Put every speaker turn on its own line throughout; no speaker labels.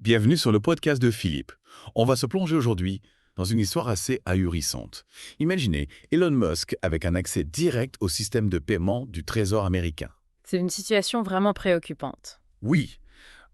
Bienvenue sur le podcast de Philippe. On va se plonger aujourd'hui dans une histoire assez ahurissante. Imaginez Elon Musk avec un accès direct au système de paiement du Trésor américain.
C'est une situation vraiment préoccupante.
Oui,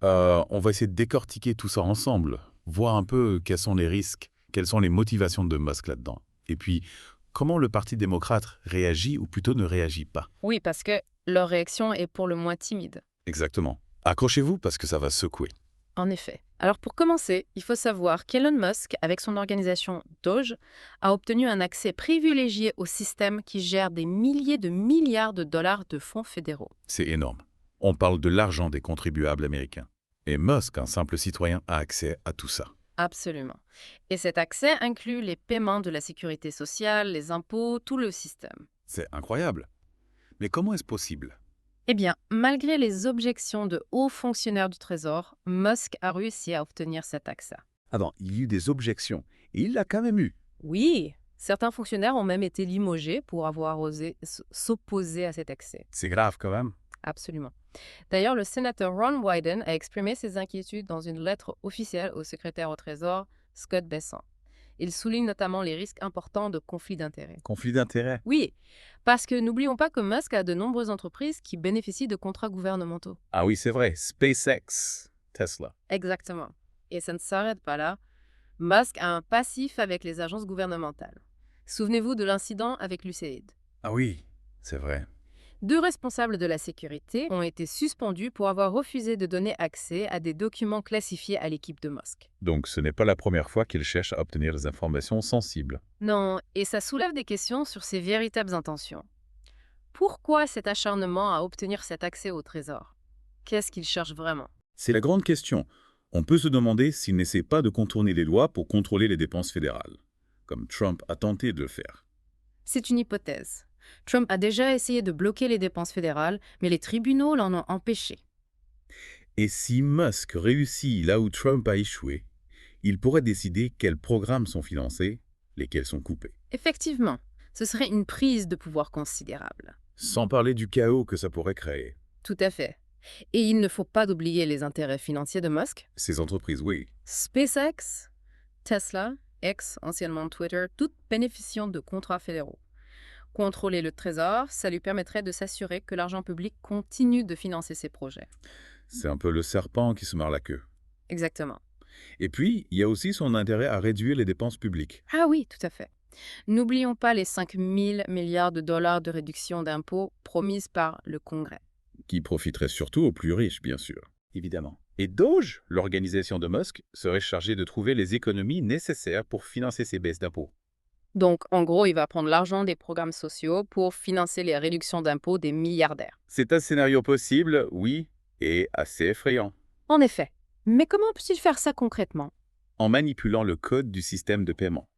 on va essayer de décortiquer tout ça ensemble, voir un peu quels sont les risques, quelles sont les motivations de Musk là-dedans. Et puis, comment le Parti démocrate réagit ou plutôt ne réagit pas.
Oui, parce que leur réaction est pour le moins timide.
Exactement. Accrochez-vous parce que ça va secouer.
En effet. Alors pour commencer, il faut savoir qu'Elon Musk, avec son organisation Doge, a obtenu un accès privilégié au système qui gère des milliers de milliards de dollars de fonds fédéraux.
C'est énorme. On parle de l'argent des contribuables américains. Et Musk, un simple citoyen, a accès à tout ça.
Absolument. Et cet accès inclut les paiements de la sécurité sociale, les impôts, tout le système.
C'est incroyable. Mais comment est-ce possible?
Eh bien, malgré les objections de hauts fonctionnaires du Trésor, Musk a réussi à obtenir cet accès.
Ah bon, il y a eu des objections. Et il l'a quand même eu.
Oui, certains fonctionnaires ont même été limogés pour avoir osé s'opposer à cet accès.
C'est grave quand même.
Absolument. D'ailleurs, le sénateur Ron Wyden a exprimé ses inquiétudes dans une lettre officielle au secrétaire au Trésor, Scott Bessent. Il souligne notamment les risques importants de conflits d'intérêts.
Conflit d'intérêts.
Oui, parce que n'oublions pas que Musk a de nombreuses entreprises qui bénéficient de contrats gouvernementaux.
Ah oui, c'est vrai. SpaceX, Tesla.
Exactement. Et ça ne s'arrête pas là. Musk a un passif avec les agences gouvernementales. Souvenez-vous de l'incident avec l'USAID.
Ah oui, c'est vrai.
2 responsables de la sécurité ont été suspendus pour avoir refusé de donner accès à des documents classifiés à l'équipe de Musk.
Donc ce n'est pas la première fois qu'il cherche à obtenir des informations sensibles.
Non, et ça soulève des questions sur ses véritables intentions. Pourquoi cet acharnement à obtenir cet accès au trésor? Qu'est-ce qu'il cherche vraiment?
C'est la grande question. On peut se demander s'il n'essaie pas de contourner les lois pour contrôler les dépenses fédérales, comme Trump a tenté de le faire.
C'est une hypothèse. Trump a déjà essayé de bloquer les dépenses fédérales, mais les tribunaux l'en ont empêché.
Et si Musk réussit là où Trump a échoué, il pourrait décider quels programmes sont financés, lesquels sont coupés.
Effectivement, ce serait une prise de pouvoir considérable.
Sans parler du chaos que ça pourrait créer.
Tout à fait. Et il ne faut pas oublier les intérêts financiers de Musk.
Ces entreprises, oui.
SpaceX, Tesla, X, anciennement Twitter, toutes bénéficiant de contrats fédéraux. Contrôler le trésor, ça lui permettrait de s'assurer que l'argent public continue de financer ses projets.
C'est un peu le serpent qui se mord la queue.
Exactement.
Et puis, il y a aussi son intérêt à réduire les dépenses publiques.
Ah oui, tout à fait. N'oublions pas les 5 000 milliards de dollars de réduction d'impôts promises par le Congrès.
Qui profiterait surtout aux plus riches, bien sûr. Évidemment. Et Doge, l'organisation de Musk, serait chargée de trouver les économies nécessaires pour financer ces baisses d'impôts.
Donc, en gros, il va prendre l'argent des programmes sociaux pour financer les réductions d'impôts des milliardaires.
C'est un scénario possible, oui, et assez effrayant.
En effet. Mais comment peut-il faire ça concrètement?
En manipulant le code du système de paiement.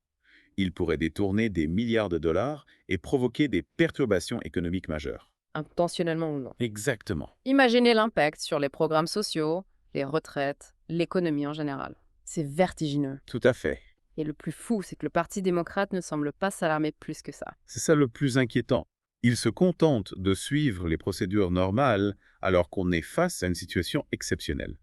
Il pourrait détourner des milliards de dollars et provoquer des perturbations économiques majeures.
Intentionnellement ou non.
Exactement.
Imaginez l'impact sur les programmes sociaux, les retraites, l'économie en général. C'est vertigineux.
Tout à fait.
Et le plus fou, c'est que le Parti démocrate ne semble pas s'alarmer plus que ça.
C'est ça le plus inquiétant. Il se contente de suivre les procédures normales alors qu'on est face à une situation exceptionnelle.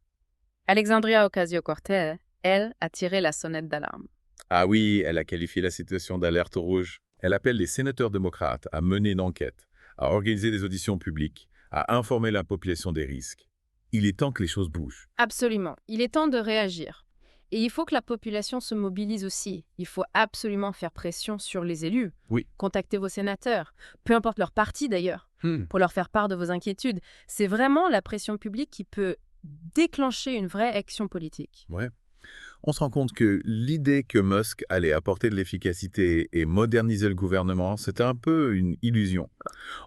Alexandria Ocasio-Cortez, elle, a tiré la sonnette d'alarme.
Ah oui, elle a qualifié la situation d'alerte rouge. Elle appelle les sénateurs démocrates à mener une enquête, à organiser des auditions publiques, à informer la population des risques. Il est temps que les choses bougent.
Absolument. Il est temps de réagir. Et il faut que la population se mobilise aussi. Il faut absolument faire pression sur les élus.
Oui.
Contactez vos sénateurs, peu importe leur parti d'ailleurs, pour leur faire part de vos inquiétudes. C'est vraiment la pression publique qui peut déclencher une vraie action politique.
Ouais. On se rend compte que l'idée que Musk allait apporter de l'efficacité et moderniser le gouvernement, c'était un peu une illusion.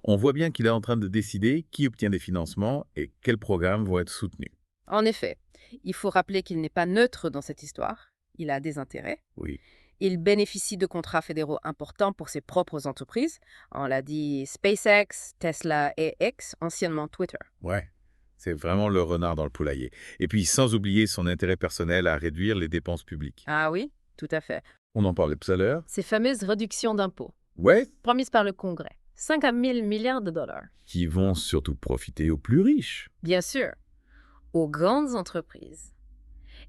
On voit bien qu'il est en train de décider qui obtient des financements et quels programmes vont être soutenus.
En effet, il faut rappeler qu'il n'est pas neutre dans cette histoire. Il a des intérêts.
Oui.
Il bénéficie de contrats fédéraux importants pour ses propres entreprises. On l'a dit, SpaceX, Tesla et X, anciennement Twitter.
Ouais. C'est vraiment le renard dans le poulailler. Et puis, sans oublier son intérêt personnel à réduire les dépenses publiques.
Ah oui, tout à fait.
On en parlait tout à l'heure.
Ces fameuses réductions d'impôts,
Ouais.
promises par le Congrès. 5 à 1000 milliards de dollars.
Qui vont surtout profiter aux plus riches.
Bien sûr, aux grandes entreprises.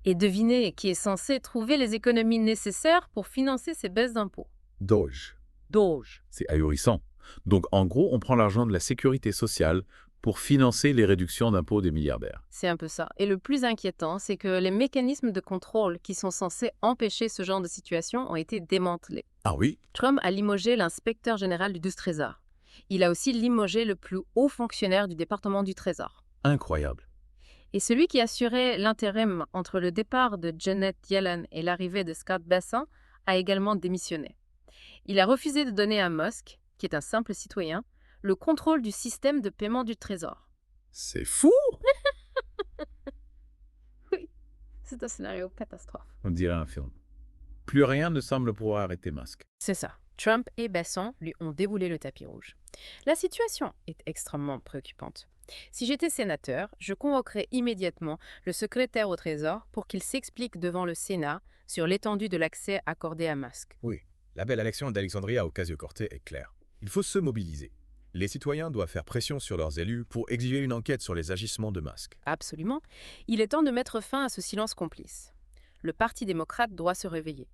Et devinez qui est censé trouver les économies nécessaires pour financer ces baisses d'impôts.
Doge.
Doge.
C'est ahurissant. Donc, en gros, on prend l'argent de la sécurité sociale pour financer les réductions d'impôts des milliardaires.
C'est un peu ça. Et le plus inquiétant, c'est que les mécanismes de contrôle qui sont censés empêcher ce genre de situation ont été démantelés.
Ah oui?
Trump a limogé l'inspecteur général du Trésor. Il a aussi limogé le plus haut fonctionnaire du département du Trésor.
Incroyable.
Et celui qui assurait l'intérim entre le départ de Janet Yellen et l'arrivée de Scott Bessent a également démissionné. Il a refusé de donner à Musk, qui est un simple citoyen, le contrôle du système de paiement du Trésor.
C'est fou!
Oui, c'est un scénario catastrophe.
On dirait un film. Plus rien ne semble pouvoir arrêter Musk.
C'est ça. Trump et Bessent lui ont déboulé le tapis rouge. La situation est extrêmement préoccupante. Si j'étais sénateur, je convoquerais immédiatement le secrétaire au Trésor pour qu'il s'explique devant le Sénat sur l'étendue de l'accès accordé à Musk.
Oui, la belle élection d'Alexandria Ocasio-Cortez est claire. Il faut se mobiliser. Les citoyens doivent faire pression sur leurs élus pour exiger une enquête sur les agissements de Musk.
Absolument. Il est temps de mettre fin à ce silence complice. Le Parti démocrate doit se réveiller.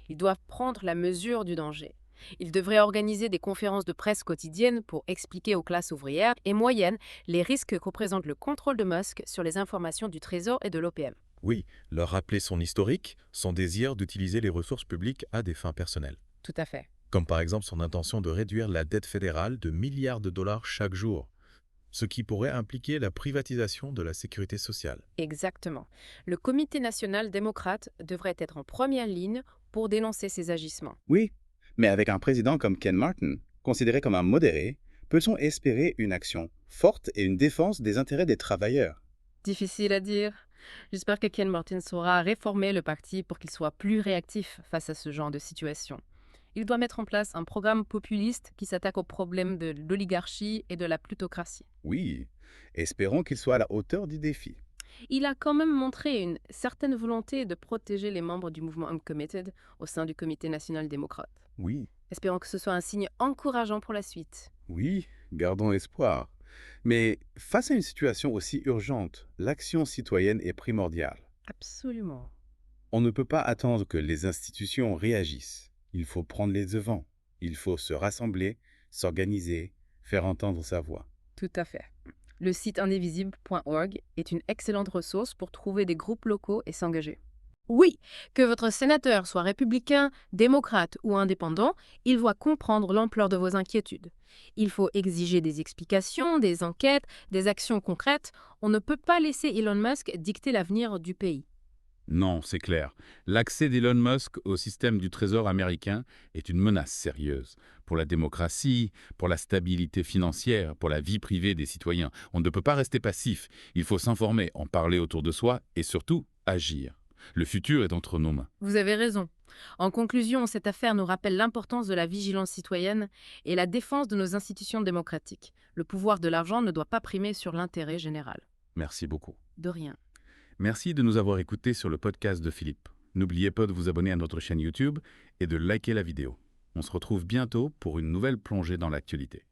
Ils doivent prendre la mesure du danger. Ils devraient organiser des conférences de presse quotidiennes pour expliquer aux classes ouvrières et moyennes les risques que représente le contrôle de Musk sur les informations du Trésor et de l'OPM.
Oui, leur rappeler son historique, son désir d'utiliser les ressources publiques à des fins personnelles.
Tout à fait.
Comme par exemple son intention de réduire la dette fédérale de milliards de dollars chaque jour, ce qui pourrait impliquer la privatisation de la sécurité sociale.
Exactement. Le Comité national démocrate devrait être en première ligne pour dénoncer ces agissements.
Oui, mais avec un président comme Ken Martin, considéré comme un modéré, peut-on espérer une action forte et une défense des intérêts des travailleurs?
Difficile à dire. J'espère que Ken Martin saura réformer le parti pour qu'il soit plus réactif face à ce genre de situation. Il doit mettre en place un programme populiste qui s'attaque aux problèmes de l'oligarchie et de la plutocratie.
Oui, espérons qu'il soit à la hauteur du défi.
Il a quand même montré une certaine volonté de protéger les membres du mouvement Uncommitted au sein du Comité national démocrate.
Oui,
Espérons que ce soit un signe encourageant pour la suite.
oui, gardons espoir. Mais face à une situation aussi urgente, l'action citoyenne est primordiale.
Absolument.
On ne peut pas attendre que les institutions réagissent. Il faut prendre les devants. Il faut se rassembler, s'organiser, faire entendre sa voix.
Tout à fait. Le site indivisible.org est une excellente ressource pour trouver des groupes locaux et s'engager. Oui, que votre sénateur soit républicain, démocrate ou indépendant, il doit comprendre l'ampleur de vos inquiétudes. Il faut exiger des explications, des enquêtes, des actions concrètes. On ne peut pas laisser Elon Musk dicter l'avenir du pays.
Non, c'est clair. L'accès d'Elon Musk au système du Trésor américain est une menace sérieuse pour la démocratie, pour la stabilité financière, pour la vie privée des citoyens. On ne peut pas rester passif. Il faut s'informer, en parler autour de soi et surtout agir. Le futur est entre nos mains.
Vous avez raison. En conclusion, cette affaire nous rappelle l'importance de la vigilance citoyenne et la défense de nos institutions démocratiques. Le pouvoir de l'argent ne doit pas primer sur l'intérêt général.
Merci beaucoup.
De rien.
Merci de nous avoir écoutés sur le podcast de Philippe. N'oubliez pas de vous abonner à notre chaîne YouTube et de liker la vidéo. On se retrouve bientôt pour une nouvelle plongée dans l'actualité.